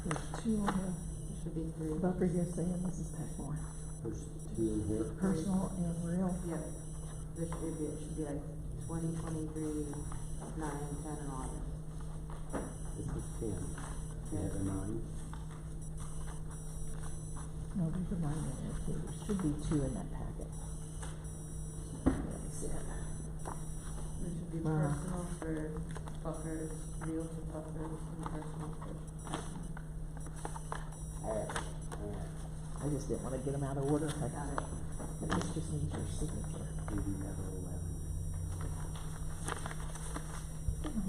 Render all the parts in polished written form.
There's two on There should be three. the buffer you're saying this is Packmore. There's two in here. Personal and real. Yep. There should be like 20, 23, 9, 10, and 11. This is 10. You have a 9. No, there's a 9 in there too. There should be 2 in that packet. Let me see it. There should be Wow. personal for buffers, real for buffers, and personal for I just didn't want to get them out of order. got it. And this just needs your signature. You do have an 11.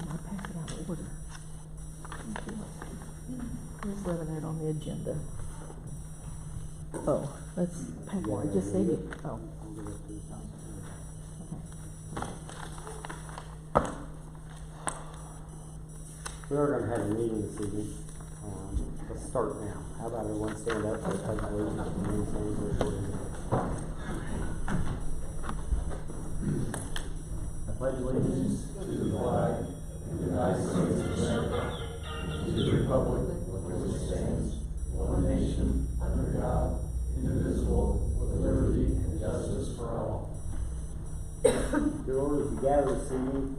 I packed it out of order. There's 11 out on the agenda. Oh, that's Packmore. I just gave you. Oh. I'll give it to the top. Okay. We are going to have a meeting this evening. Let's start now. How about everyone stand up for the pledge of allegiance and remain standing for the short I pledge allegiance to the flag of the United States of America, to the republic for which it stands, one nation, under God, indivisible, with liberty and justice for all. Your order to gather this evening,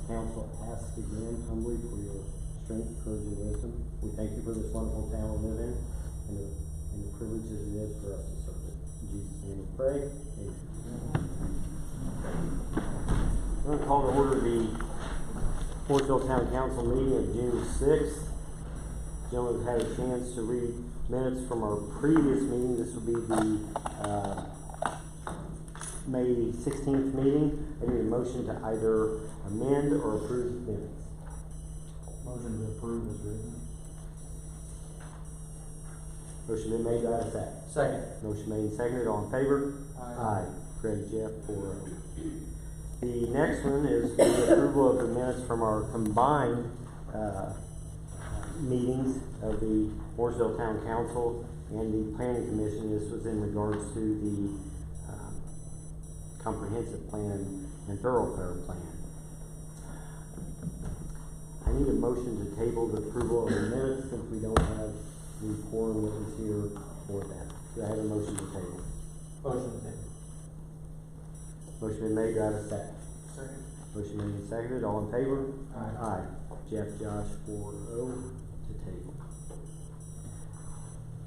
council asks again humbly for your strength, courage, and wisdom. We thank you for this wonderful town we live in and the privileges it is for us to serve it. In Jesus' name we pray. Amen. I'm going to call to order the Mooresville Town Council meeting of June 6th. Gentlemen have had a chance to read minutes from our previous meeting. This will be the May 16th meeting. I need a motion to either amend or approve the minutes. Motion to approve is written. Motion been made, do I have a second? Second. Motion made and seconded, all in favor? Aye. Greg, Jeff, 4-0. The next one is the approval of the minutes from our combined meetings of the Mooresville Town Council and the Planning Commission. This was in regards to the comprehensive plan and thoroughfare plan. I need a motion to table the approval of the minutes since we don't have the quorum that was here for that. Do I have a motion to table? Motion to table. Motion been made, do I have a second? Second. Motion made and seconded, all in favor? Aye. Aye. Jeff, Josh, 4-0 to table.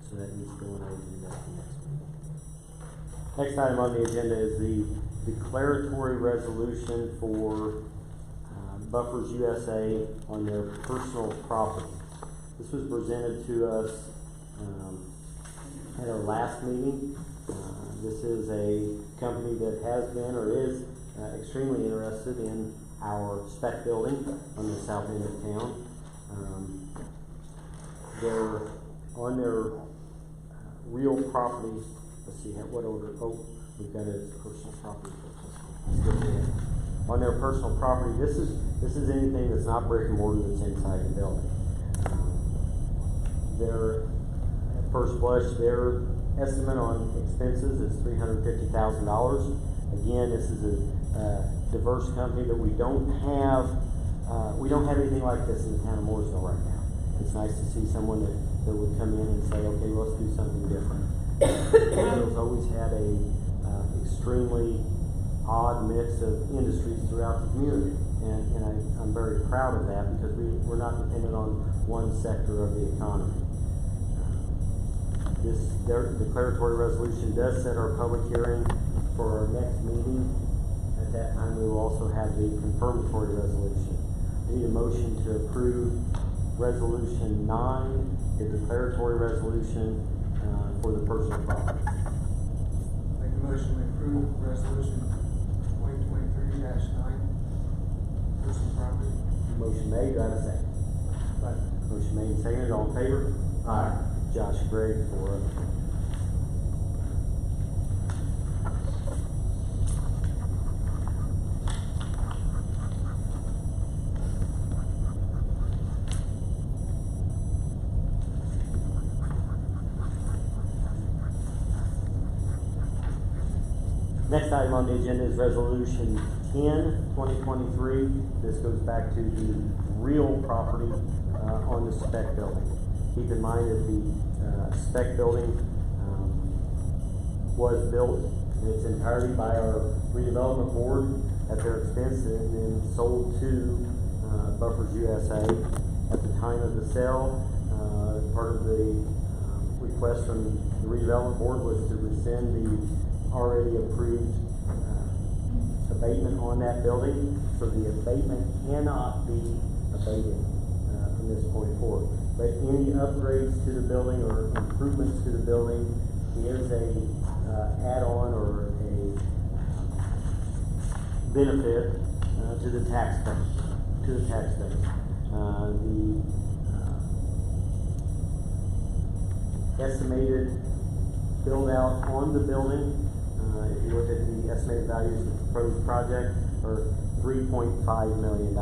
So that needs to go on our agenda at the next meeting. Next item on the agenda is the declaratory resolution for Buffers USA on their personal property. This was presented to us at our last meeting. This is a company that has been or is extremely interested in our spec building on the south end of town. They're on their real property. Let's see what order. Oh, we've got it as personal property. On their personal property, this is anything that's not brick and mortar that's inside the building. Their at first blush, their estimate on expenses is $350,000. Again, this is a diverse company that we don't have anything like this in the town of Mooresville right now. It's nice to see someone that would come in and say, okay, let's do something different. Mooresville's always had a extremely odd mix of industries throughout the community, and I'm very proud of that because we're not dependent on one sector of the economy. Their declaratory resolution does set our public hearing for our next meeting. At that time, we will also have the confirmatory resolution. I need a motion to approve Resolution 9, the declaratory resolution for the personal property. Make a motion to approve resolution 2023-9, personal property. Motion made, do I have a second? Second. Motion made and seconded, all in favor? Aye. Josh, Greg, 4-0. Next item on the agenda is Resolution 10, 2023. This goes back to the real property on the spec building. Keep in mind that the spec building was built in its entirety by our redevelopment board at their expense and then sold to Buffers USA. At the time of the sale, part of the request from the redevelopment board was to rescind the already approved abatement on that building, so the abatement cannot be abated from this point forward. But any upgrades to the building or improvements to the building is a add-on or a benefit to the taxpayer. The estimated build out on the building, if you look at the estimated values of the proposed project, are $3.5 million.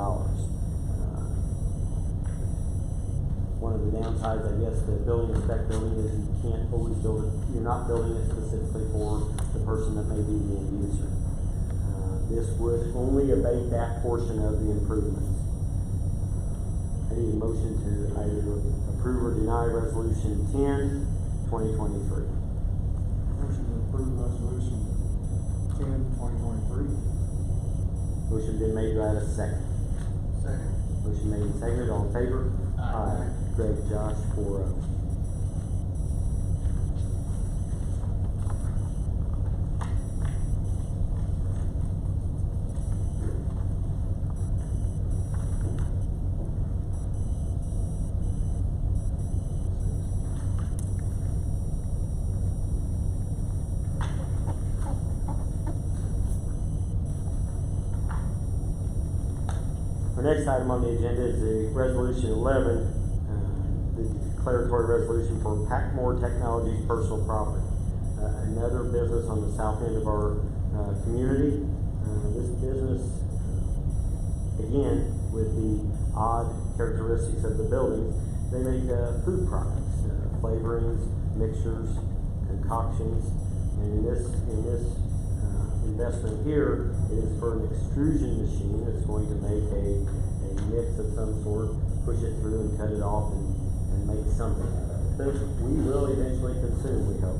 One of the downsides, I guess, to building a spec building is you can't always build it. You're not building it specifically for the person that may be the end user. This would only abate that portion of the improvements. I need a motion to either approve or deny Resolution 10, 2023. Motion to approve resolution 10, 2023. Motion been made, do I have a second? Second. Motion made and seconded, all in favor? Aye. Greg, Josh, 4-0. Our next item on the agenda is the Resolution 11, the declaratory resolution for Packmore Technologies personal property. Another business on the south end of our community. This business, again, with the odd characteristics of the building, they make food products, flavorings, mixtures, concoctions, and in this investment here is for an extrusion machine that's going to make a mix of some sort, push it through and cut it off and make something out of it that we will eventually consume, we hope.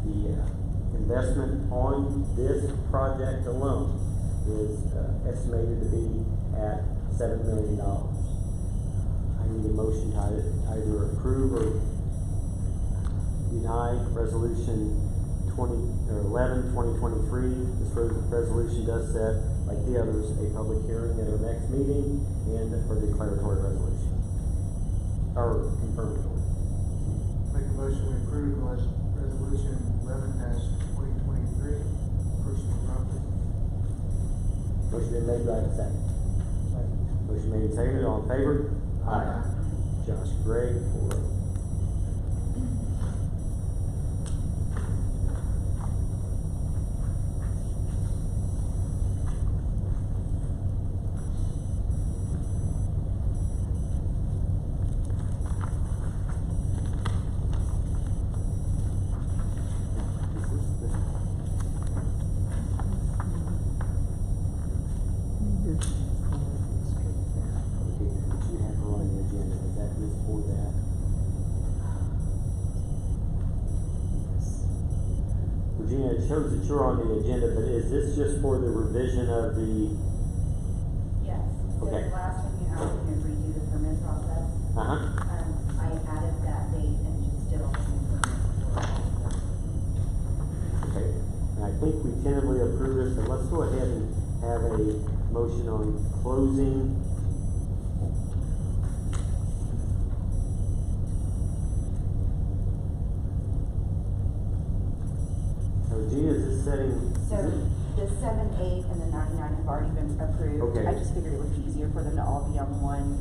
The investment on this project alone is estimated to be at $7 million. I need a motion to either approve or deny Resolution 11, 2023. This resolution does set, like the others, a public hearing at our next meeting and for declaratory resolution. Or confirmatory. Make a motion to approve resolution 11-2023, personal property. Motion been made, do I have a second? Motion made and seconded, all in favor? Aye. Josh, Greg, 4-0. Regina, it shows that you're on the agenda, but is this just for the revision of the? Yes, so Okay. last time you asked me to redo the permit process, I added that date and just did all the new permits. Okay, and I think we tentatively approved this, so let's go ahead and have a motion on closing. Regina, is this setting? So the 7, 8, and the 99 have already been approved. Okay. I just figured it would be easier for them to all be on one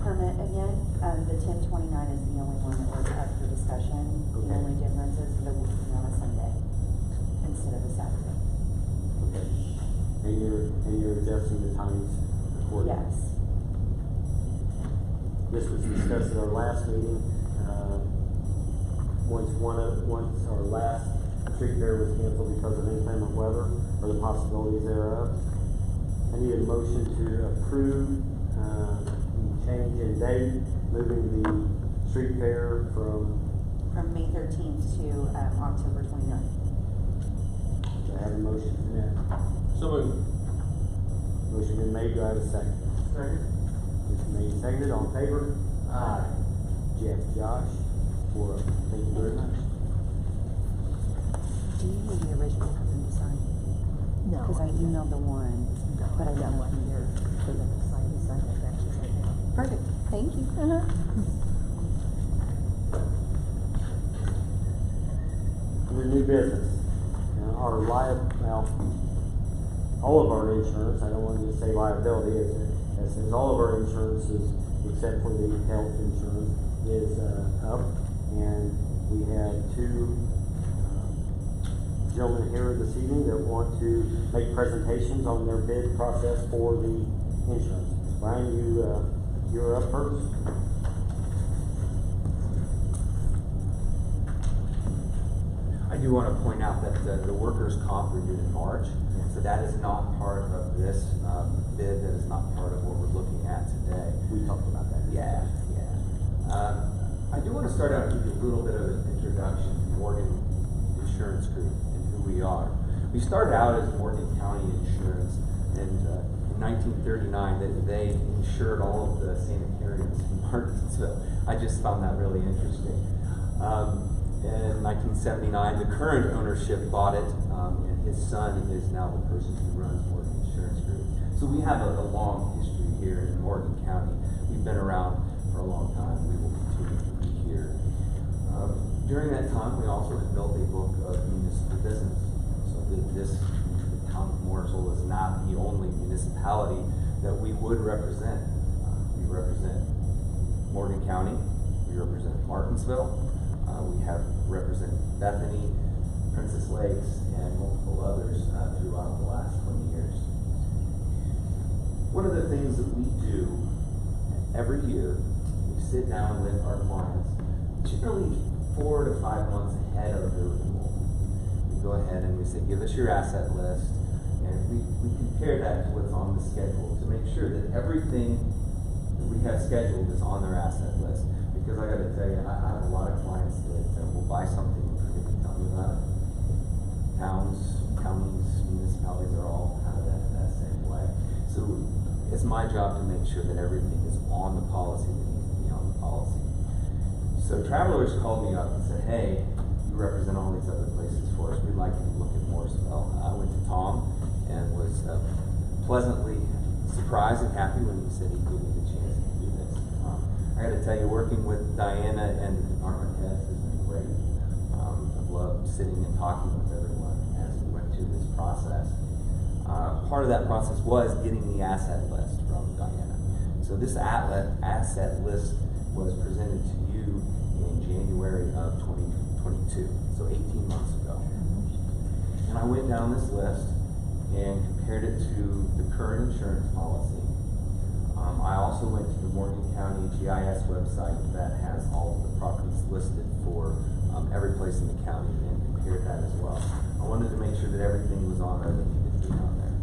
permit again. The 1029 is the only one that was up for discussion. Okay. The only difference is that it will be on a Sunday instead of a Saturday. Okay. And you're adjusting the times accordingly? Yes. This was discussed at our last meeting. once our last street fair was canceled because of inclement weather or the possibilities thereof. I need a motion to approve, the change in date, moving the street fair from, May 13th to, October 29th. do I have a motion for that? So moved. Motion been made, do I have a second? Second. It's made and seconded, all in favor? Aye. Jeff, Josh, 4-0. Thank you very much. Do you need the original for them to sign? No. Because I emailed the one, No, but I got don't one here for them to sign. We signed it actually right now. Perfect, thank you. Under new business, our all of our insurance, I don't want to just say liability, it says all of our insurances, except for the health insurance, is up. And we have two gentlemen here this evening that want to make presentations on their bid process for the insurance. Brian, you're up first. I do want to point out that the workers' comp renewed in March, so that is not part of this bid, that is not part of what we're looking at today. We talked about that. Yeah. I do want to start out and give you a little bit of an introduction to Morgan Insurance Group and who we are. We started out as Morgan County Insurance, and in 1939 they insured all of the sanitariums in Martinsville. I just found that really interesting. In 1979, the current ownership bought it, and his son is now the person who runs Morgan Insurance Group. So we have a long history here in Morgan County. We've been around for a long time. We will continue to be here. During that time, we also have built a book of municipal business. So the town of Mooresville is not the only municipality that we would represent. We represent Morgan County. We represent Martinsville. We have represented Bethany, Princess Lakes, and multiple others throughout the last 20 years. One of the things that we do every year, we sit down with our clients, generally 4 to 5 months ahead of their renewal. We go ahead and we say, give us your asset list, and we compare that to what's on the schedule to make sure that everything that we have scheduled is on their asset list. Because I gotta tell you, I have a lot of clients that will buy something and forget to tell me about it. Towns, counties, municipalities are all kind of that same way. So it's my job to make sure that everything is on the policy that needs to be on the policy. So travelers called me up and said, hey, you represent all these other places for us. We'd like you to look at Mooresville. I went to Tom and was pleasantly surprised and happy when he said he'd give me the chance to do this. I gotta tell you, working with Diana and the department heads has been great. I've loved sitting and talking with everyone as we went through this process. Part of that process was getting the asset list from Diana. So this asset list was presented to you in January of 2022, so 18 months ago. And I went down this list and compared it to the current insurance policy. I also went to the Morgan County GIS website that has all of the properties listed for every place in the county and compared that as well. I wanted to make sure that everything was on there that needed to be on there.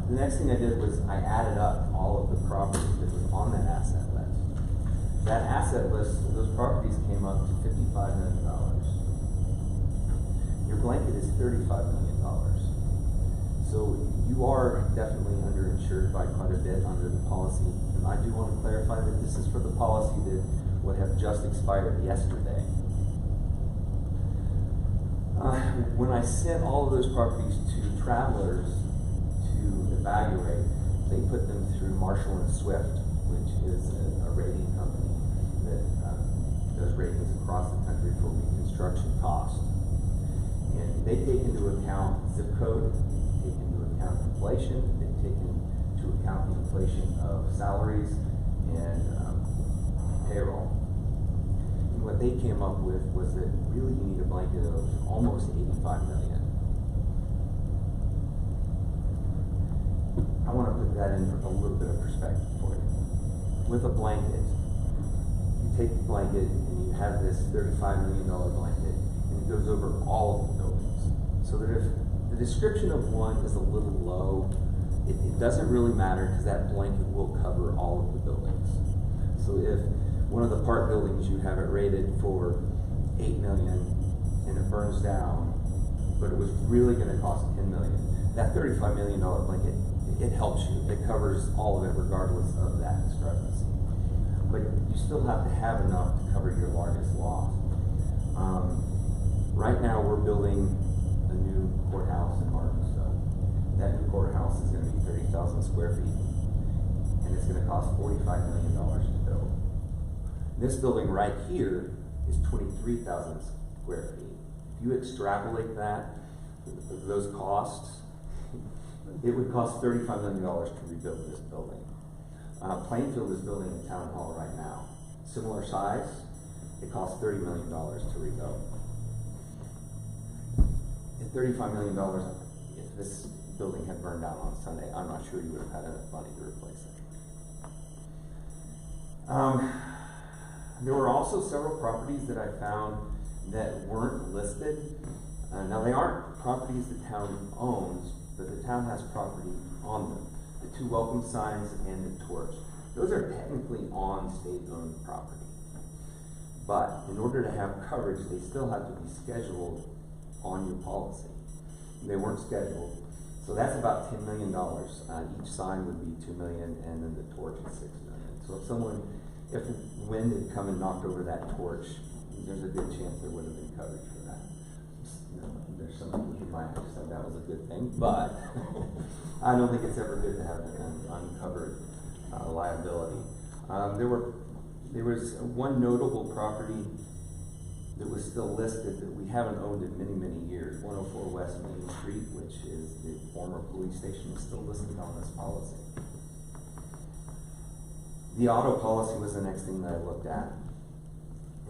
The next thing I did was I added up all of the properties that was on that asset list. That asset list, those properties came up to $55 million. Your blanket is $35 million. So you are definitely underinsured by quite a bit under the policy. And I do want to clarify that this is for the policy that would have just expired yesterday. When I sent all of those properties to travelers to evaluate, they put them through Marshall and Swift, which is a rating company that does ratings across the country for reconstruction costs. And they take into account zip code, take into account inflation, they take into account the inflation of salaries and payroll. And what they came up with was that really you need a blanket of almost $85 million. I want to put that in a little bit of perspective for you. With a blanket, you take the blanket and you have this $35 million blanket, and it goes over all of the buildings. So that if the description of one is a little low, it doesn't really matter because that blanket will cover all of the buildings. So if one of the park buildings you have it rated for $8 million and it burns down, but it was really going to cost $10 million, that $35 million blanket, it helps you. It covers all of it regardless of that discrepancy. But you still have to have enough to cover your largest loss. Right now we're building a new courthouse in Mooresville. That new courthouse is going to be 30,000 square feet, and it's going to cost $45 million to build. This building right here is 23,000 square feet. If you extrapolate that, those costs, it would cost $35 million to rebuild this building. Plainfield is building a town hall right now. Similar size, it costs $30 million to rebuild. At $35 million, if this building had burned down on Sunday, I'm not sure you would have had enough money to replace it. There were also several properties that I found that weren't listed. Now they aren't properties the town owns, but the town has property on them. The two welcome signs and the torch. Those are technically on state-owned property. But in order to have coverage, they still have to be scheduled on your policy. They weren't scheduled. So that's about $10 million. Each sign would be $2 million, and then the torch is $6 million. So if wind had come and knocked over that torch, there's a good chance there would have been coverage for that. There's some people who might have said that was a good thing, but I don't think it's ever good to have an uncovered liability. There was one notable property that was still listed that we haven't owned in many, many years. 104 West Main Street, which is the former police station, is still listed on this policy. The auto policy was the next thing that I looked at.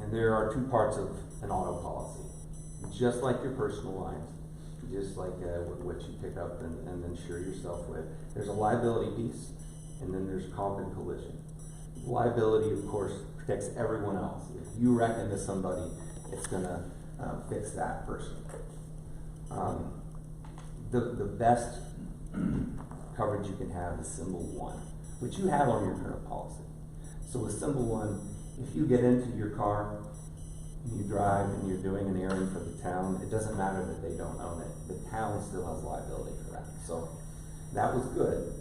And there are two parts of an auto policy. Just like your personal lines, just like what you pick up and insure yourself with. There's a liability piece, and then there's comp and collision. Liability, of course, protects everyone else. If you wreck into somebody, it's going to fix that person. The best coverage you can have is symbol 1, which you have on your current policy. So with symbol 1, if you get into your car, and you drive and you're doing an errand for the town, it doesn't matter that they don't own it. The town still has liability for that. So that was good.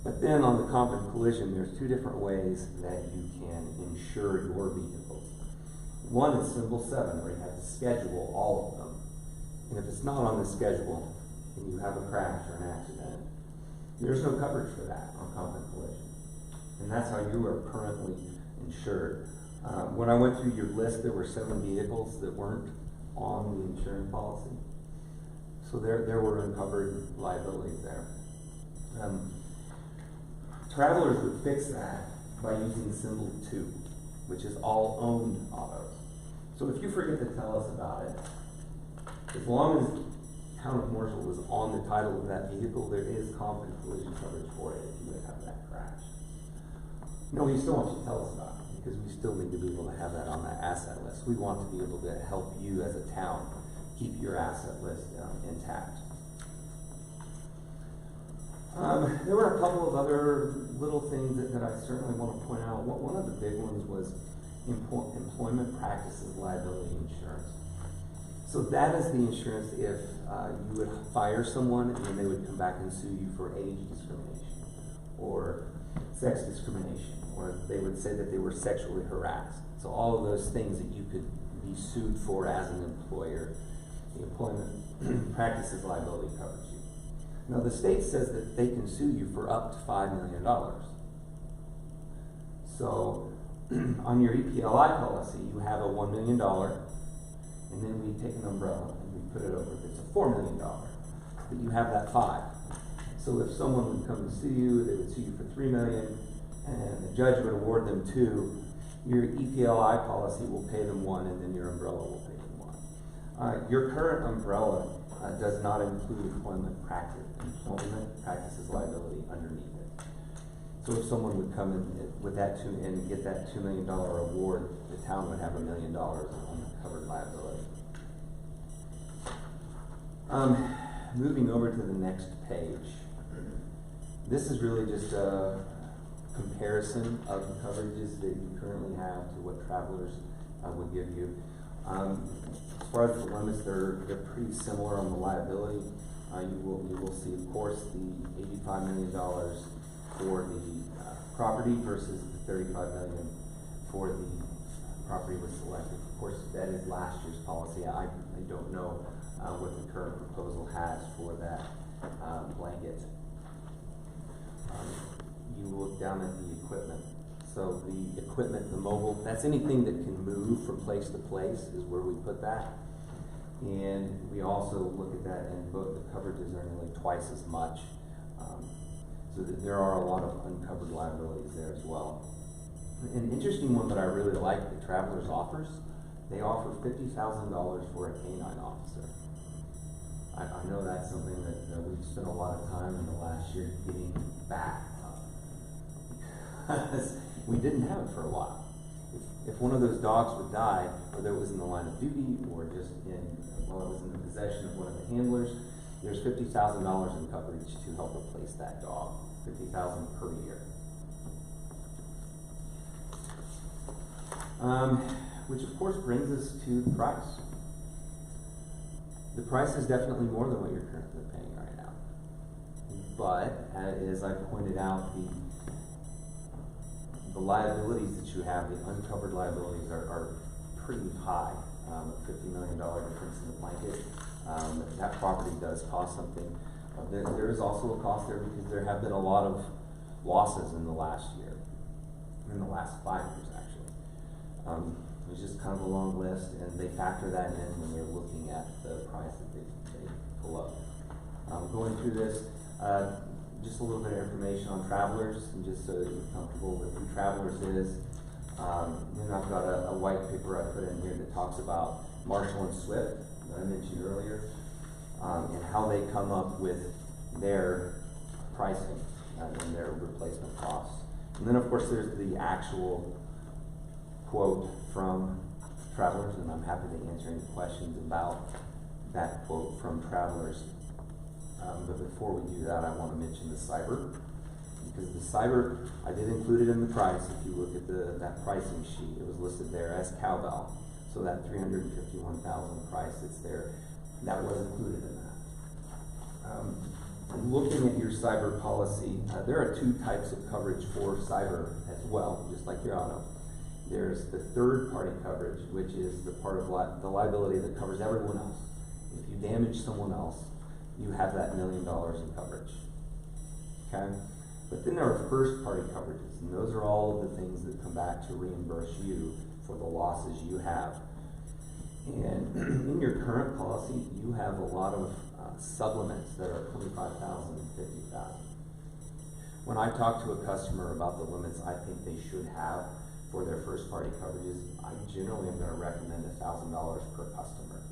But then on the comp and collision, there's two different ways that you can insure your vehicles. One is symbol 7, where you have to schedule all of them. And if it's not on the schedule and you have a crash or an accident, there's no coverage for that on comp and collision. And that's how you are currently insured. When I went through your list, there were 7 vehicles that weren't on the insurance policy. So there were uncovered liabilities there. Travelers would fix that by using symbol 2, which is all owned autos. So if you forget to tell us about it, as long as Town of Mooresville was on the title of that vehicle, there is comp and collision coverage for it if you would have that crash. No, we still want you to tell us about it, because we still need to be able to have that on that asset list. We want to be able to help you as a town keep your asset list intact. There were a couple of other little things that I certainly want to point out. One of the big ones was employment practices liability insurance. So that is the insurance if you would fire someone and then they would come back and sue you for age discrimination or sex discrimination, or they would say that they were sexually harassed. So all of those things that you could be sued for as an employer, the employment practices liability covers you. Now the state says that they can sue you for up to $5 million. So on your EPLI policy, you have a $1 million, and then we take an umbrella and we put it over. It's a $4 million, but you have that 5. So if someone would come and sue you, they would sue you for $3 million, and the judge would award them 2. Your EPLI policy will pay them 1, and then your umbrella will pay them 1. Your current umbrella does not include employment practices liability underneath it. So if someone would come in with that and get that $2 million award, the town would have $1 million of uncovered liability. Moving over to the next page. This is really just a comparison of the coverages that you currently have to what Travelers would give you. As far as the limits, they're pretty similar on the liability. You will see, of course, the $85 million for the property versus the $35 million for the property was selected. Of course, that is last year's policy. I don't know what the current proposal has for that blanket. You look down at the equipment. So the equipment, the mobile, that's anything that can move from place to place is where we put that. And we also look at that, and both the coverages are nearly twice as much. So that there are a lot of uncovered liabilities there as well. An interesting one that I really like that Travelers offers, they offer $50,000 for a canine officer. I know that's something that we've spent a lot of time in the last year getting back. Because we didn't have it for a while. If one of those dogs would die, whether it was in the line of duty or just while it was in the possession of one of the handlers, there's $50,000 in coverage to help replace that dog. $50,000 per year. Which of course brings us to the price. The price is definitely more than what you're currently paying right now. But as I pointed out, the liabilities that you have, the uncovered liabilities are pretty high. $50 million difference in the blanket. That property does cost something. There is also a cost there because there have been a lot of losses in the last year, in the last 5 years actually. It's just kind of a long list, and they factor that in when they're looking at the price that they pull up. Going through this, just a little bit of information on Travelers, and just so you're comfortable with who Travelers is. Then I've got a white paper I put in here that talks about Marshall and Swift that I mentioned earlier, and how they come up with their pricing and their replacement costs. And then of course there's the actual quote from Travelers, and I'm happy to answer any questions about that quote from Travelers. But before we do that, I want to mention the cyber, because the cyber, I did include it in the price. If you look at that pricing sheet, it was listed there as cowbell. So that $351,000 price that's there, that was included in that. Looking at your cyber policy, there are 2 types of coverage for cyber as well, just like your auto. There's the third-party coverage, which is the part of the liability that covers everyone else. If you damage someone else, you have that $1 million in coverage. Okay? But then there are first-party coverages, and those are all of the things that come back to reimburse you for the losses you have. And in your current policy, you have a lot of supplements that are $25,000 and $50,000. When I talk to a customer about the limits I think they should have for their first-party coverages, I generally am going to recommend $1,000 per customer.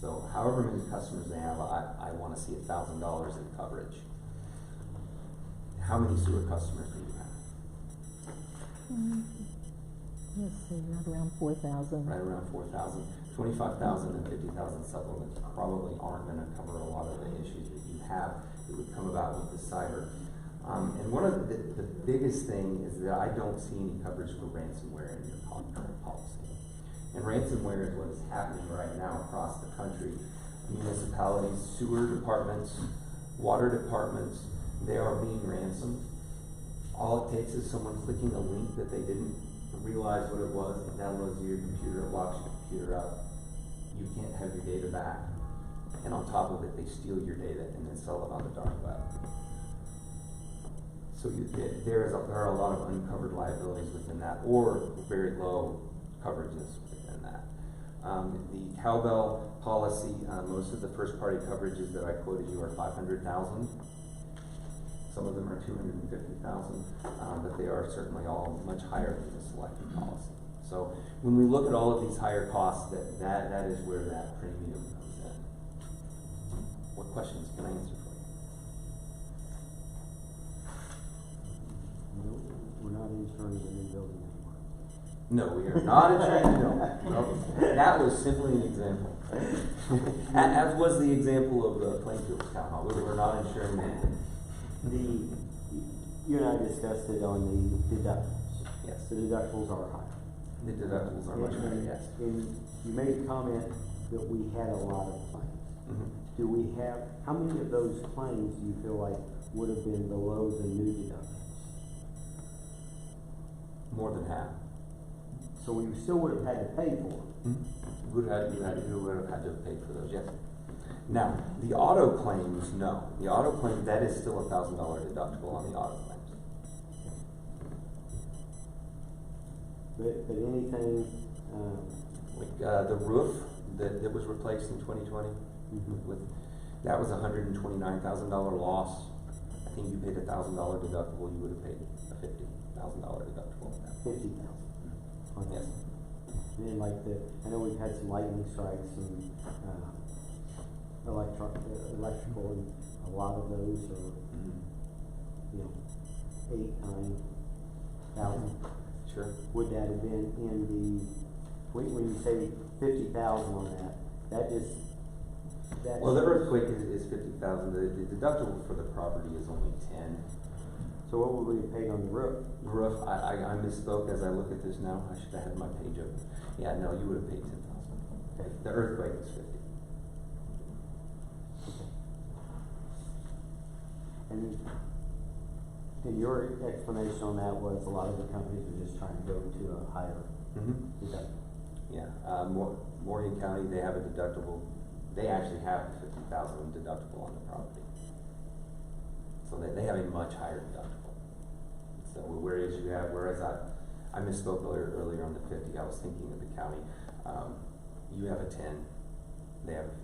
So however many customers they have, I want to see $1,000 in coverage. How many sewer customers do you have? Let's see, right around 4,000. Right around 4,000. 25,000 and 50,000 supplements probably aren't going to cover a lot of the issues that you have that would come about with the cyber. And one of the biggest thing is that I don't see any coverage for ransomware in your current policy. And ransomware is what is happening right now across the country. Municipalities, sewer departments, water departments, they are being ransomed. All it takes is someone clicking a link that they didn't realize what it was, it downloads to your computer, it locks your computer up. You can't have your data back. And on top of it, they steal your data and then sell it on the dark web. So there are a lot of uncovered liabilities within that, or very low coverages within that. The cowbell policy, most of the first party coverages that I quoted you are $500,000. Some of them are $250,000, but they are certainly all much higher than the selected policy. So when we look at all of these higher costs, that is where that premium comes in. What questions can I answer for you? insuring the new building anymore. No, we are not insuring the building. Nope. That was simply an example. As was the example of the Plainfield Town Hall. We were not insuring anything. You and I discussed it on the deductibles. Yes. The deductibles are high. The deductibles are much higher, yes. And you made a comment that we had a lot of claims. Mhm. Do we have, how many of those claims do you feel like would have been below the new deductibles? More than half. So we still would have had to pay for them. You would have had to have paid for those, yes. Now, the auto claims, no. The auto claims, that is still $1,000 deductible on the auto claims. But anything, Like, the roof that was replaced in 2020, with, that was a $129,000 loss. I think you paid $1,000 deductible, you would have paid a $50,000 deductible on that. 50,000. Yes. And then like I know we've had some lightning strikes and, electrical, and a lot of those are, you know, 8,000-9,000. Sure. Would that have been in the, when you say 50,000 on that just, that's. Well, the earthquake is 50,000, the deductible for the property is only 10. So what would we have paid on the roof? The roof, I misspoke as I look at this now, I should have had my page open. Yeah, no, you would have paid 10,000. Okay, the earthquake is 50. And your explanation on that was a lot of the companies are just trying to go to a higher deductible. Yeah, Morgan County, they have a deductible, they actually have a 50,000 deductible on the property. So they have a much higher deductible. So whereas I misspoke earlier on the 50, I was thinking of the county. You have a 10, they have a 50.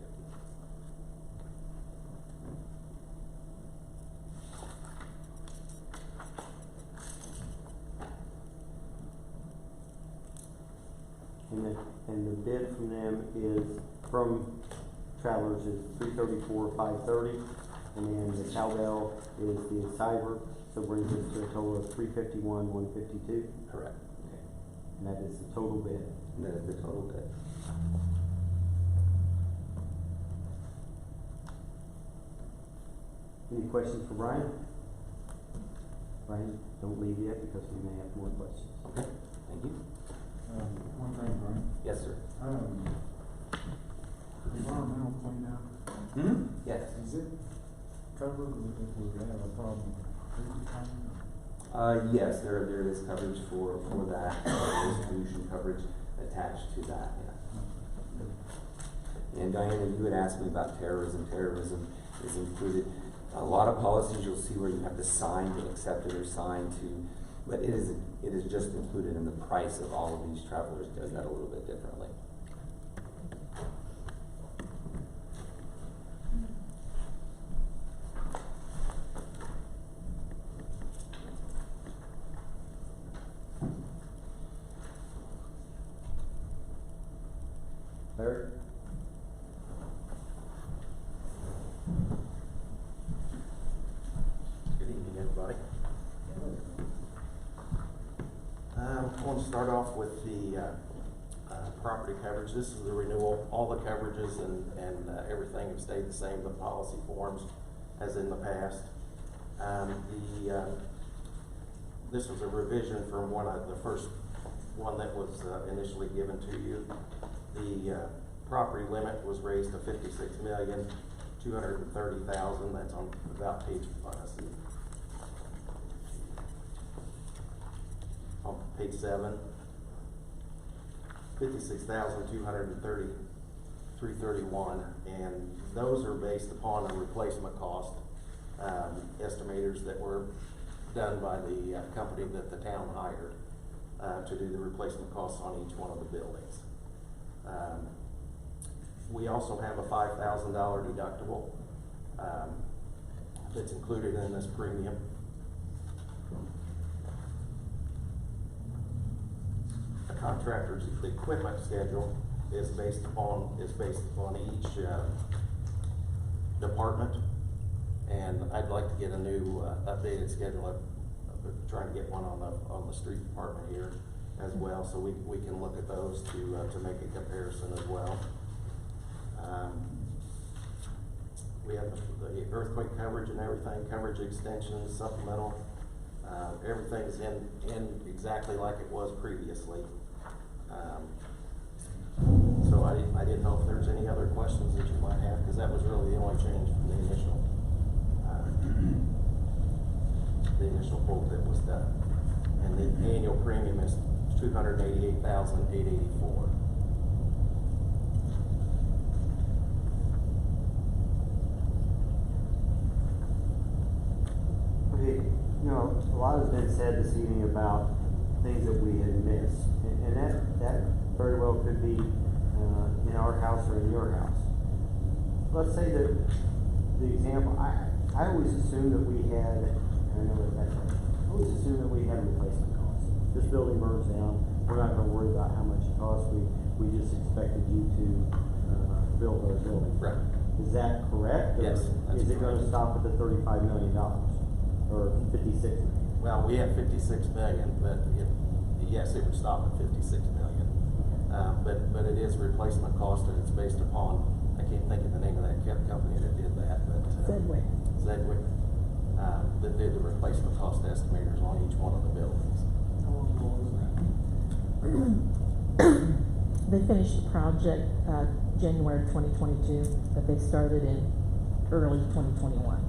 And the bid from them is, from Travelers, is $334,530, and then the Cowbell is the cyber, so brings us to a total of $351,152. Correct. Okay. And that is the total bid. And that is the total bid. Any questions for Brian? Brian, don't leave yet because we may have more questions. Okay, thank you. One thing, Brian. Yes, sir. Environmental cleanup, Yes. is it covered if we have a problem with pollution claim? Yes, there is coverage for that, there is pollution coverage attached to that, yeah. And Diana, you had asked me about terrorism. Terrorism is included. A lot of policies you'll see where you have to sign to accept it or sign to, but it is just included in the price of all of these. Travelers does that a little bit differently. Larry? Good evening, everybody. I want to start off with the property coverage. This is the renewal. All the coverages and everything have stayed the same, the policy forms as in the past. This was a revision from the first one that was initially given to you. The property limit was raised to $56,230,000. That's on about page 7. 56,230,331, and those are based upon a replacement cost estimators that were done by the company that the town hired to do the replacement costs on each one of the buildings. We also have a $5,000 deductible that's included in this premium. A contractor's equipment schedule is based upon each department, and I'd like to get a new updated schedule trying to get one on the street department here as well, so we can look at those to make a comparison as well. We have the earthquake coverage and everything, coverage extensions, supplemental, everything's in exactly like it was previously. So I didn't know if there's any other questions that you might have, because that was really the only change from the initial quote that was done. And the annual premium is $288,884. Okay, you know, a lot has been said this evening about things that we had missed, and that very well could be in our house or in your house. Let's say that the example, I always assumed that we had, I know that I always assumed that we had replacement costs. This building burns down, we're not gonna worry about how much it costs, we just expected you to build our building. Right. Is that correct? Or Yes, that's is it gonna correct. stop at the $35 million, or 56 million? Well, we have 56 million, but yes, it would stop at 56 million. But it is replacement cost, and it's based upon, I can't think of the name of that company that did that, but. Sedgwick. Sedgwick, that did the replacement cost estimators on each one of the buildings. How long ago was that? They finished the project, January 2022, but they started in early 2021.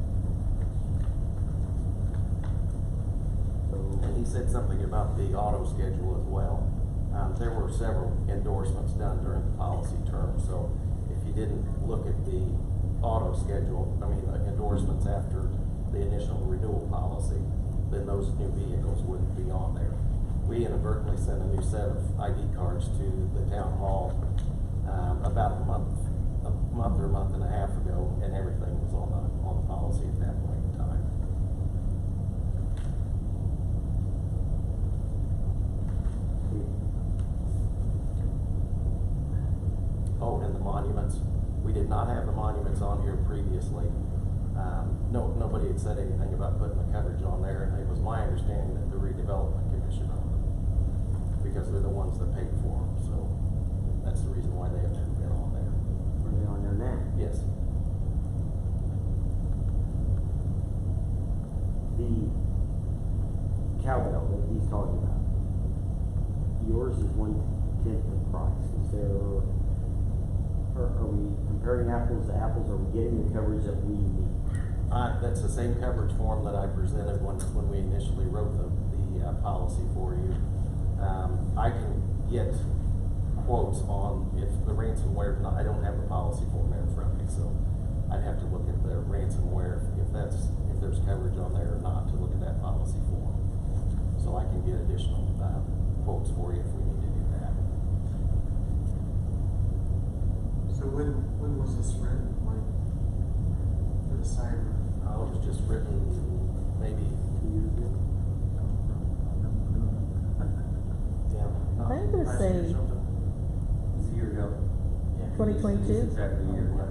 And he said something about the auto schedule as well. There were several endorsements done during the policy term, so if you didn't look at the auto schedule, I mean, the endorsements after the initial renewal policy, then those new vehicles wouldn't be on there. We inadvertently sent a new set of ID cards to the town hall, about a month or a month and a half ago, and everything was on the policy at that point in time. Oh, and the monuments, we did not have the monuments on here previously. Nobody had said anything about putting the coverage on there, and it was my understanding that the redevelopment commission owned them, because they're the ones that paid for them, so that's the reason why they have never been on there. Are they on there now? Yes. The cowbell that he's talking about, yours is 1/10 the price. Is there, are we comparing apples to apples? Are we getting the coverage that we need? That's the same coverage form that I presented when we initially wrote the policy for you. I can get quotes on if the ransomware, I don't have the policy form there in front of me, so I'd have to look at the ransomware, if there's coverage on there or not, to look at that policy form. So I can get additional quotes for you if we need to do that. So when was this written, like, for the cyber? It was just written maybe 2 years ago? Yeah. I'm gonna last year or say- something. It's a year ago. 2022? It's exactly a year ago.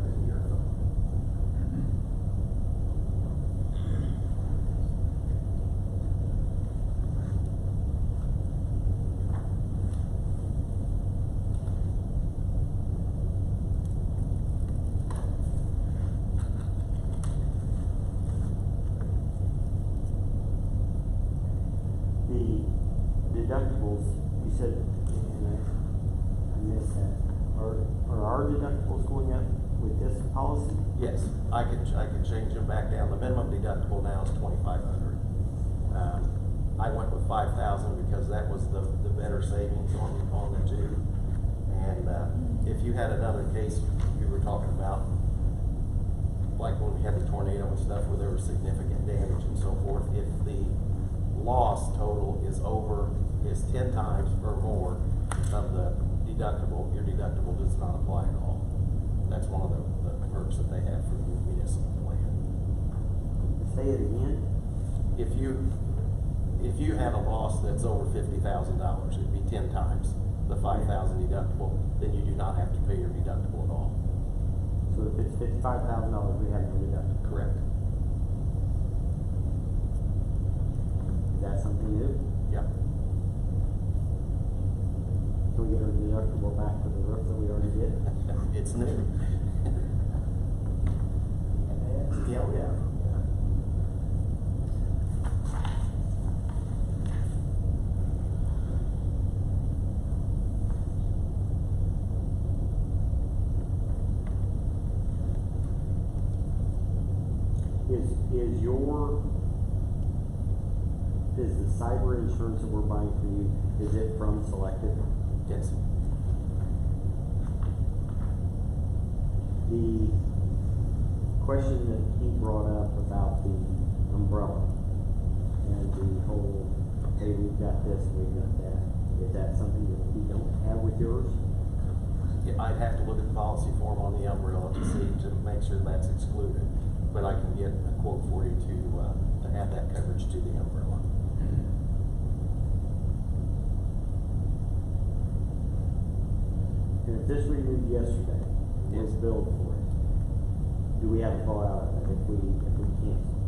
The deductibles, you said, and I missed that, are our deductibles going up with this policy? Yes, I could change them back down. The minimum deductible now is $2,500. I went with 5,000 because that was the better savings on the two. And if you had another case you were talking about, like when we had the tornado and stuff where there was significant damage and so forth, if the loss total is 10 times or more of the deductible, your deductible does not apply at all. That's one of the perks that they have for the municipal plan. Say it again? If you had a loss that's over $50,000, it'd be 10 times the 5,000 deductible, then you do not have to pay your deductible at all. So if it's $55,000, we have no deductible. Correct. Is that completely new? Yep. Can we get our deductible back for the roof that we already did? It's new. Yeah, we have. Is the cyber insurance that we're buying for you, is it from Selected? Yes. The question that he brought up about the umbrella and the whole, hey, we've got this, we've got that, is that something that we don't have with yours? Yeah, I'd have to look at the policy form on the umbrella to see, to make sure that's excluded. But I can get a quote for you to add that coverage to the umbrella. And if this renewed yesterday, was billed for it, do we have a fallout of it if we cancel?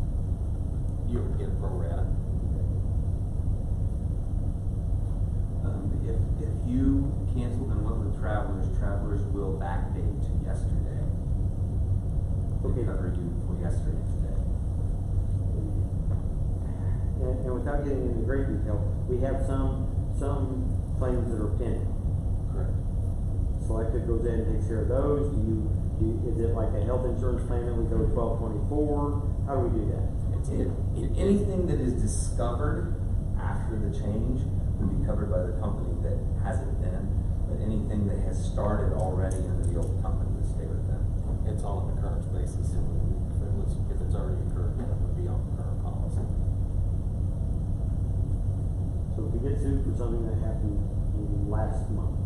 You would get a pro rata. If you canceled and went with travelers will backdate to yesterday. Okay. They cover you for yesterday and today. And without getting into great detail, we have some claims that are pending. Correct. Selected goes in and takes care of those. Is it like a health insurance plan that we go 1224? How do we do that? Anything that is discovered after the change would be covered by the company that hasn't been, but anything that has started already under the old company would stay with them. It's on an occurrence basis. If it's already occurred, then it would be on the current policy. So if we get sued for something that happened last month,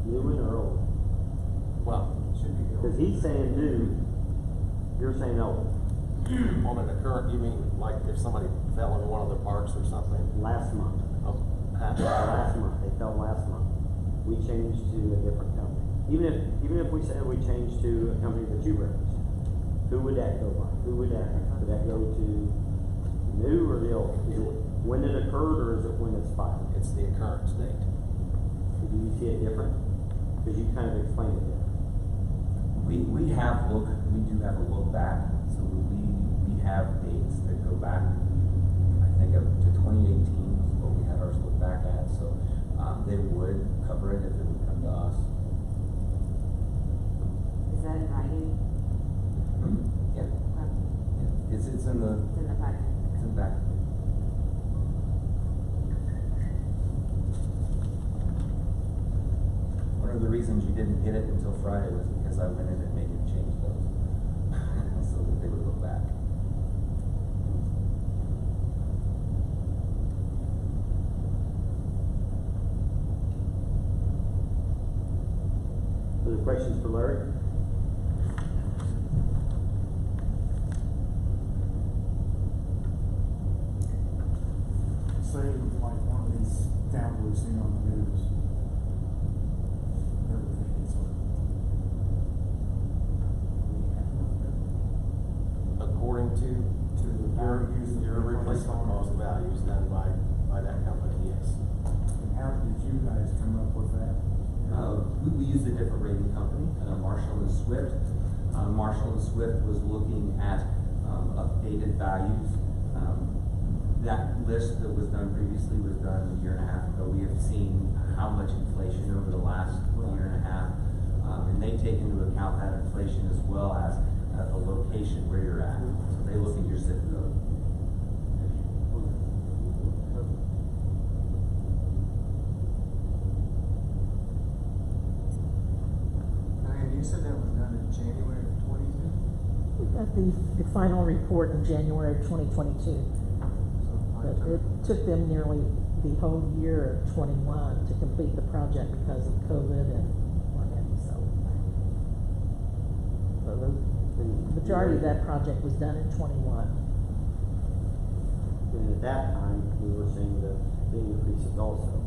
new one or old? Well, should be. Because he's saying new, you're saying old. On an occurrence, you mean like if somebody fell in one of the parks or something? Last month. Oh, Last month, they fell last month. We changed to a different company. Even if we said we changed to a company that you referenced, who would that go by? Would that go to new or the old? Is it when it occurred or is it when it's filed? It's the occurrence date. Do you see it different? Because you kind of explained it different. We do have a look back, so we have dates that go back, I think up to 2018 is what we had ours look back at, so, they would cover it if it would come to us. Is that in writing? Yeah, Okay. yeah, it's in the, It's in the packet. it's in the back. One of the reasons you didn't get it until Friday was because I went in and made you change those, so that they would look back. Other questions for Larry? Say like one of these towns we've seen on the news. Everything is like. According to your replacement cost values done by that company, yes. And how did you guys come up with that? We used a different rating company, Marshall and Swift. Marshall and Swift was looking at updated values. That list that was done previously was done a year and a half ago. We have seen how much inflation over the last year and a half, and they take into account that inflation as well as the location where you're at. So they look at your zip code. And you said that was done in January of 22? We got the final report in January of 2022. But it took them nearly the whole year of 21 to complete the project because of COVID and what have you, so. The majority of that project was done in 21. And at that time, we were seeing the increases also.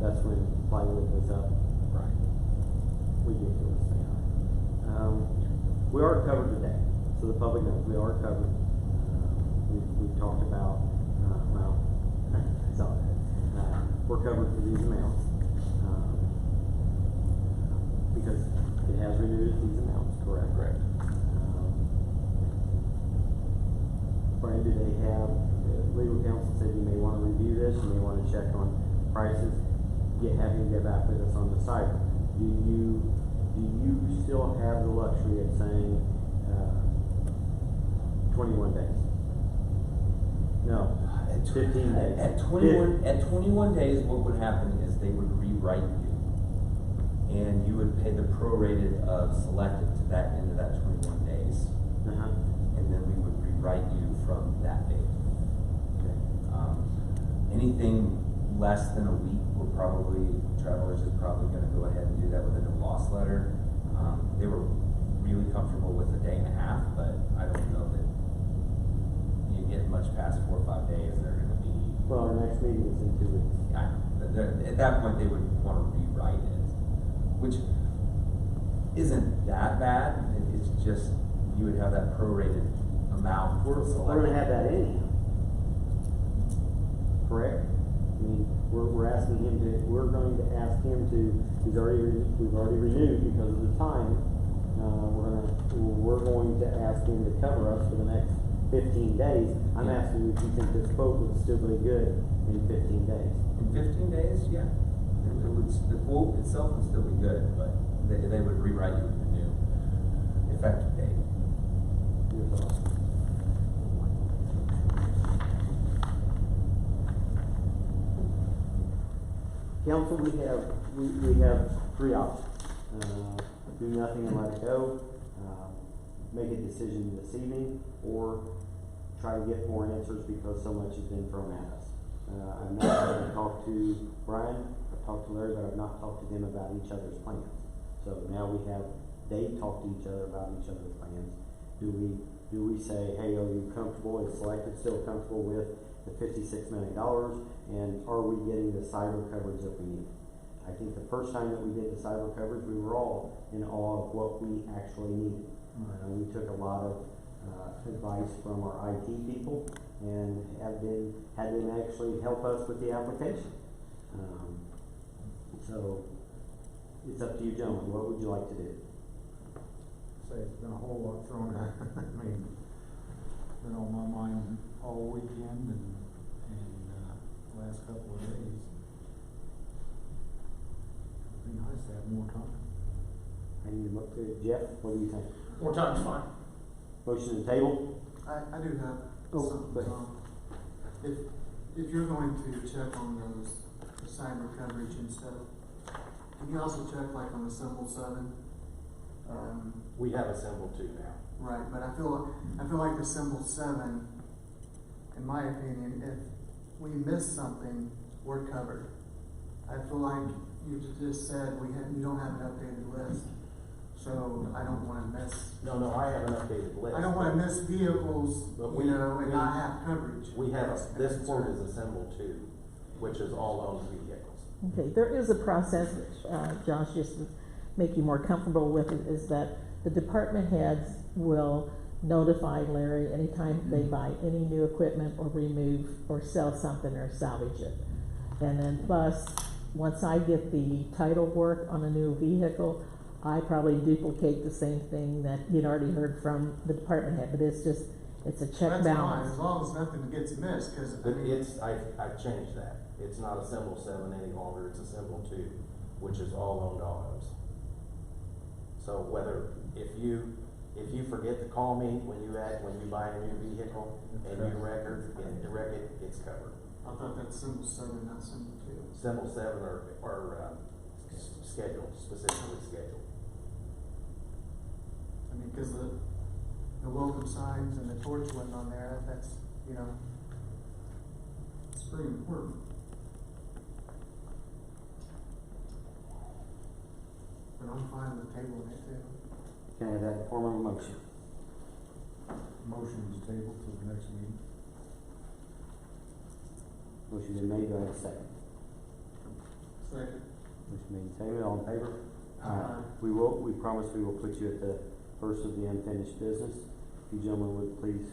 That's when plywood was up. Right. Ridiculously high. We are covered today, so the public knows we are covered. we've talked about, well, so, we're covered for these amounts. Because it has renewed at these amounts, correct? Correct. Brian, do they have, legal counsel said you may wanna review this, you may wanna check on prices, have him get back with us on the site. Do you still have the luxury of saying, 21 days? No, 15 days. At 21 days, what would happen is they would rewrite you. And you would pay the prorated of selected to that end of that 21 days. Uh-huh. And then we would rewrite you from that date. Okay. Anything less than a week, Travelers is probably gonna go ahead and do that with a no loss letter. They were really comfortable with a day and a half, but I don't know that you get much past 4 or 5 days, they're gonna be. Well, our next meeting is in 2 weeks. At that point, they would wanna rewrite it, which isn't that bad, it's just, you would have that prorated amount for selected. We're gonna have that anyhow. Correct? I mean, we're asking him to, we're going to ask him to, we've already renewed because of the time. We're going to ask him to cover us for the next 15 days. I'm asking you if you think this quote would still be good in 15 days. In 15 days, yeah. The quote itself would still be good, but they would rewrite you with the new effective date. Your thoughts? Council, we have 3 options. Do nothing and let it go, make a decision this evening, or try to get more answers because so much has been thrown at us. I've not talked to Brian, I've talked to Larry, but I've not talked to them about each other's plans. So now they talk to each other about each other's plans. Do we say, hey, are you comfortable, is Selected still comfortable with the $56 million, and are we getting the cyber coverage that we need? I think the first time that we did the cyber coverage, we were all in awe of what we actually needed. We took a lot of advice from our IT people and had them actually help us with the application. So it's up to you, gentlemen. What would you like to do? Say it's been a whole lot thrown at. I mean, been on my mind all weekend and last couple of days. It'd be nice to have more time. I need to look to Jeff. What do you think? More time's fine. Motion to table? I do have Oh, some, go ahead. if you're going to check on those, the cyber coverage and stuff, can you also check like on the Symbol 7? We have a symbol 2 now. Right, but I feel like the Symbol 7, in my opinion, if we miss something, we're covered. I feel like you just said you don't have an updated list, so I don't wanna miss. No, I have an updated list. I don't wanna miss vehicles, But and not have coverage. We have, this quote is a symbol 2, which is all owned vehicles. Okay, there is a process, Josh, just to make you more comfortable with it, is that the department heads will notify Larry anytime they buy any new equipment or remove or sell something or salvage it. And then plus, once I get the title work on a new vehicle, I probably duplicate the same thing that he'd already heard from the department head, but it's a check That's fine, balance. as long as nothing gets missed, cause. But I've changed that. It's not a symbol 7 any longer, it's a symbol 2, which is all owned autos. So if you forget to call me when you buy a new vehicle and you wreck it, it's covered. I thought that's Symbol 7, not Symbol 2. Symbol 7 are scheduled, specifically scheduled. I mean, cause the welcome signs and the torch wasn't on there, that's, it's pretty important. But I'm fine with tabling it too. Can I have that in form of a motion? Motion is tabled to the next meeting. Motion been made, do I have a second? Second. Motion made and seconded, all in favor? Aye. We promise we will put you at the first of the unfinished business. If you gentlemen would please,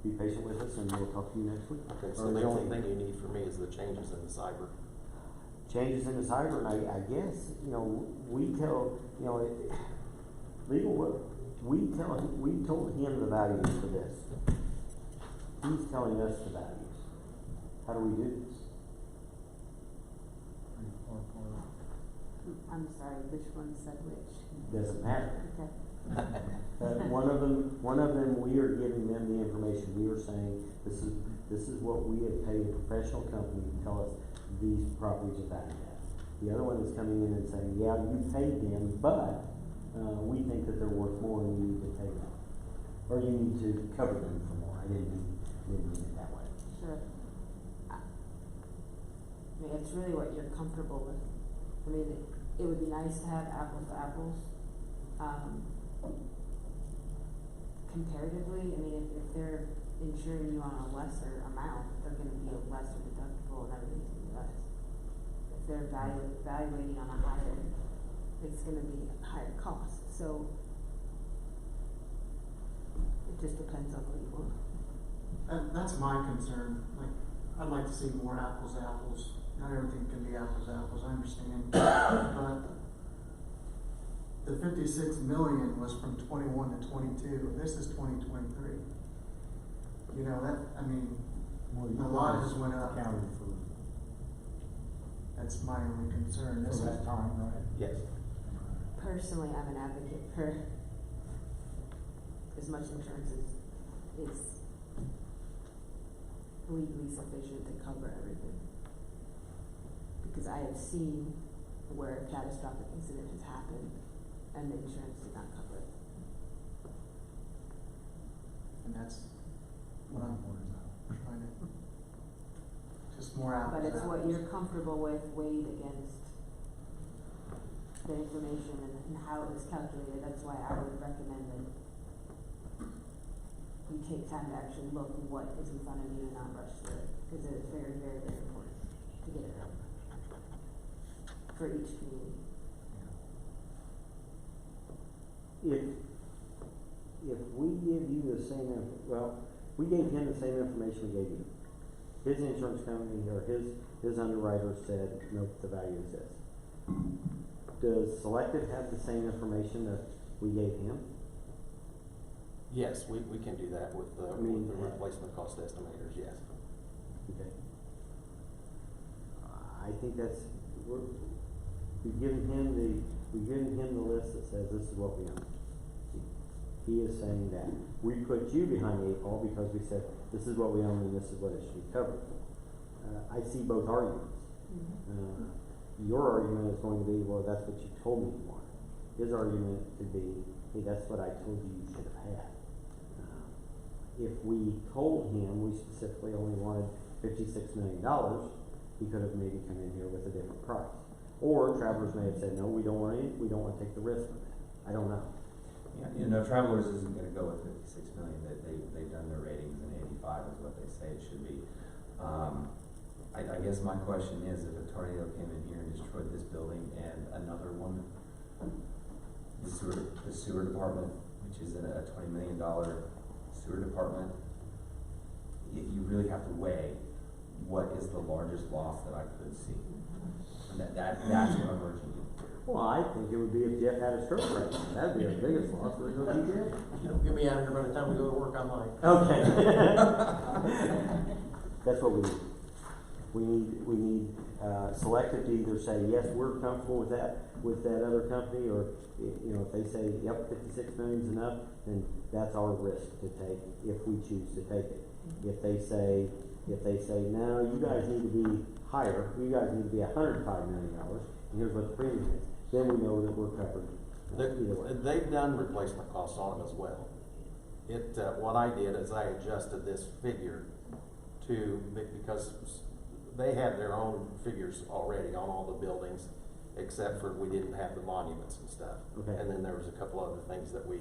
be patient with us and we'll talk to you next week. Okay, Or so the next only week. thing you need from me is the changes in the cyber. Changes in the cyber, and I guess, you know, we tell, you know, legal, we told him the values for this. He's telling us the values. How do we do this? Pretty far apart. I'm sorry, which one said which? Doesn't matter. Okay. One of them, we are giving them the information. We are saying, this is what we have paid a professional company to tell us these properties are valued at. The other one is coming in and saying, yeah, you paid them, but, we think that they're worth more and you need to pay them. Or you need to cover them for more. I didn't mean it that way. Sure. I mean, it's really what you're comfortable with. I mean, it would be nice to have apples to apples. Comparatively, I mean, if they're insuring you on a lesser amount, they're gonna be a lesser deductible and everything's gonna be less. If they're evaluating on a higher, it's gonna be a higher cost, so it just depends on what you want. That's my concern, like, I'd like to see more apples to apples. Not everything can be apples to apples, I understand, but the 56 million was from 21 to 22, this is 2023. You know, that, I mean, Well, a lot has went up. Accounted for That's my only concern. This for is that time, right? Yes. Personally, I'm an advocate for as much insurance as is legally sufficient to cover everything. Because I have seen where a catastrophic incident has happened and the insurance did not cover it. And that's what I'm trying to, just more apples But to it's what apples. you're comfortable with weighed against the information and how it was calculated. That's why I would recommend that you take time to actually look at what is in front of you and not rush through it, because it is very, very, very important to get it right for each community. If we give you the same, we gave him the same information we gave you. His insurance company or his underwriter said, nope, the value is this. Does Selective have the same information that we gave him? Yes, we can do that with the replacement cost estimators, yes. Okay. I think we've given him the list that says this is what we own. He is saying that. We put you behind the eight ball because we said this is what we own and this is what it should be covered. I see both arguments. Your argument is going to be, well, that's what you told me you wanted. His argument could be, hey, that's what I told you you should have had. If we told him we specifically only wanted $56 million, he could have maybe come in here with a different price. Or Travelers may have said, no, we don't want it, we don't want to take the risk on that. I don't know. Yeah, you know, Travelers isn't gonna go with 56 million, they've done their ratings and 85 is what they say it should be. I guess my question is, if a tornado came in here and destroyed this building and another one, the sewer department, which is a $20 million sewer department, you really have to weigh what is the largest loss that I could see. And that's what I'm urging you. Well, I think it would be if Jeff had a stroke right now. That'd be our biggest loss. Would it go to Jeff? Get me out of here by the time we go to work on mine. Okay. That's what we need. We need Selective to either say, yes, we're comfortable with that other company, or, you know, if they say, yep, 56 million is enough, then that's our risk to take if we choose to take it. If they say, no, you guys need to be higher, you guys need to be $105 million, and here's what the premium is, then we know that we're covered. Either way. They've done replacement costs on them as well. What I did is I adjusted this figure because they had their own figures already on all the buildings, except for we didn't have the monuments and stuff. Okay. And then there was a couple other things that we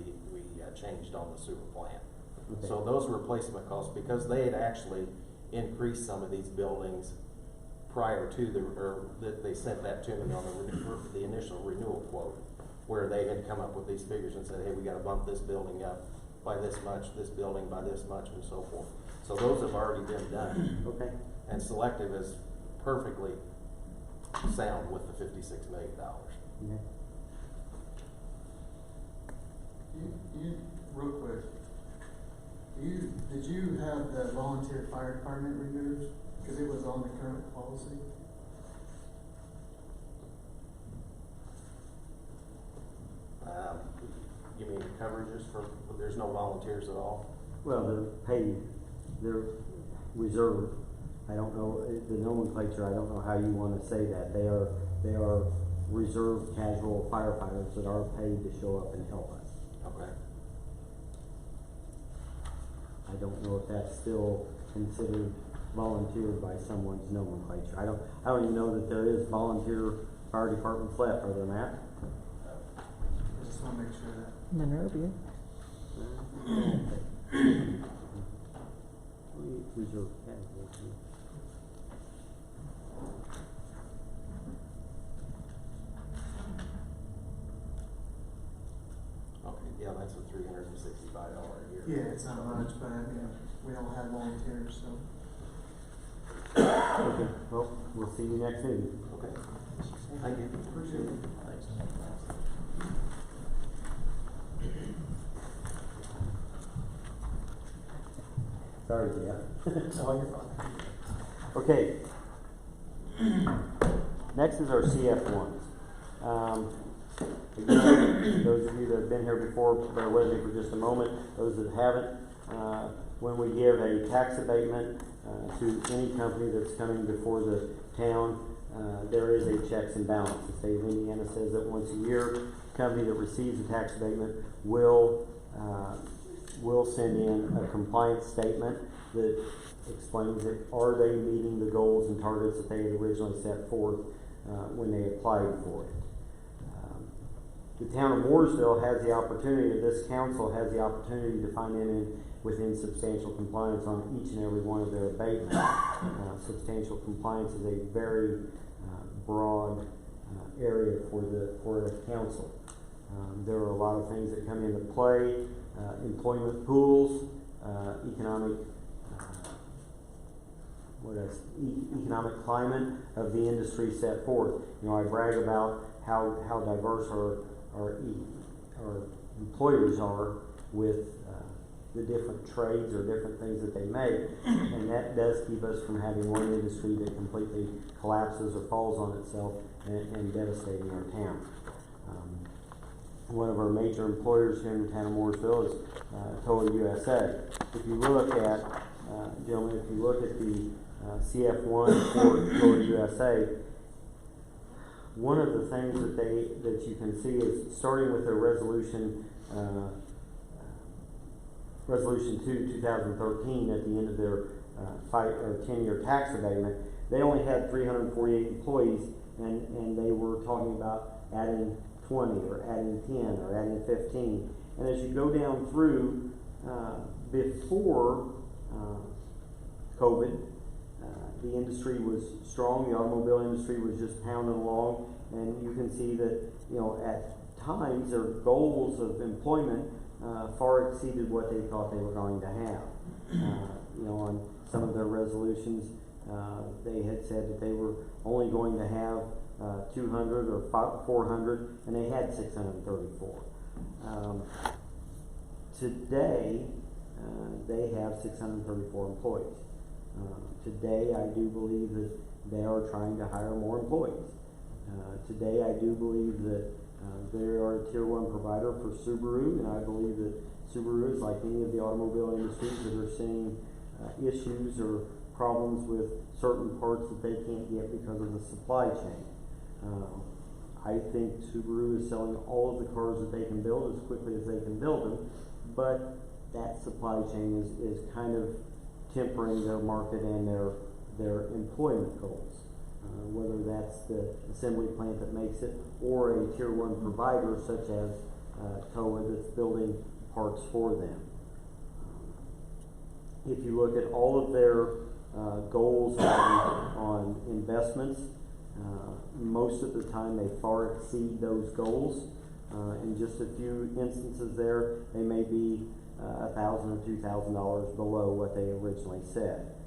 changed on the sewer plant. Okay. So those replacement costs, because they had actually increased some of these buildings prior to that they sent that to me on the initial renewal quote, where they had come up with these figures and said, hey, we gotta bump this building up by this much, this building by this much, and so forth. So those have already been done. Okay. And Selective is perfectly sound with the $56 million. Okay. Real quick, did you have the volunteer fire department removed? Because it was on the current policy? You mean coverages for, there's no volunteers at all? Well, they're paid, they're reserved. I don't know, the nomenclature, I don't know how you wanna say that. They are reserved casual firefighters that are paid to show up and help us. Okay. I don't know if that's still considered volunteered by someone's nomenclature. I don't even know that there is volunteer fire departments left, are there, Matt? I just wanna make sure that. Monrovia. Reserve casual. Okay, yeah, that's a $365 a year. Yeah, it's not much, but I mean, we don't have volunteers, so. Okay, well, we'll see you next meeting. Okay. Thank you. Appreciate it. Thanks. Sorry, Jeff. No, you're fine. Okay. Next is our CF1s. Again, those of you that have been here before, bear with me for just a moment. Those that haven't, when we give a tax abatement to any company that's coming before the town, there is a checks and balance. The state of Indiana says that once a year, the company that receives a tax abatement will send in a compliance statement that explains that are they meeting the goals and targets that they had originally set forth when they applied for it. The town of Mooresville has the opportunity, this council has the opportunity to find them within substantial compliance on each and every one of their abatements. Substantial compliance is a very broad area for the council. There are a lot of things that come into play, employment pools, economic economic climate of the industry set forth. You know, I brag about how diverse our employers are with the different trades or different things that they make, and that does keep us from having one industry that completely collapses or falls on itself and devastating our town. One of our major employers here in the town of Mooresville is Toa USA. If you look at, gentlemen, if you look at the CF1 for Toa USA, one of the things that you can see is starting with their resolution 2, 2013, at the end of their 10-year tax abatement, they only had 348 employees, and they were talking about adding 20 or adding 10 or adding 15. And as you go down through, before COVID, the industry was strong, the automobile industry was just pounding along, and you can see that, you know, at times their goals of employment far exceeded what they thought they were going to have. You know, on some of their resolutions, they had said that they were only going to have 200 or 400, and they had 634. Today, they have 634 employees. Today, I do believe that they are trying to hire more employees. Today, I do believe that they are a tier 1 provider for Subaru, and I believe that Subaru is like any of the automobile industries that are seeing issues or problems with certain parts that they can't get because of the supply chain. I think Subaru is selling all of the cars that they can build as quickly as they can build them, but that supply chain is kind of tempering their market and their employment goals. Whether that's the assembly plant that makes it or a tier 1 provider such as Toa that's building parts for them. If you look at all of their goals on investments, most of the time they far exceed those goals. In just a few instances there, they may be $1,000 or $2,000 below what they originally said.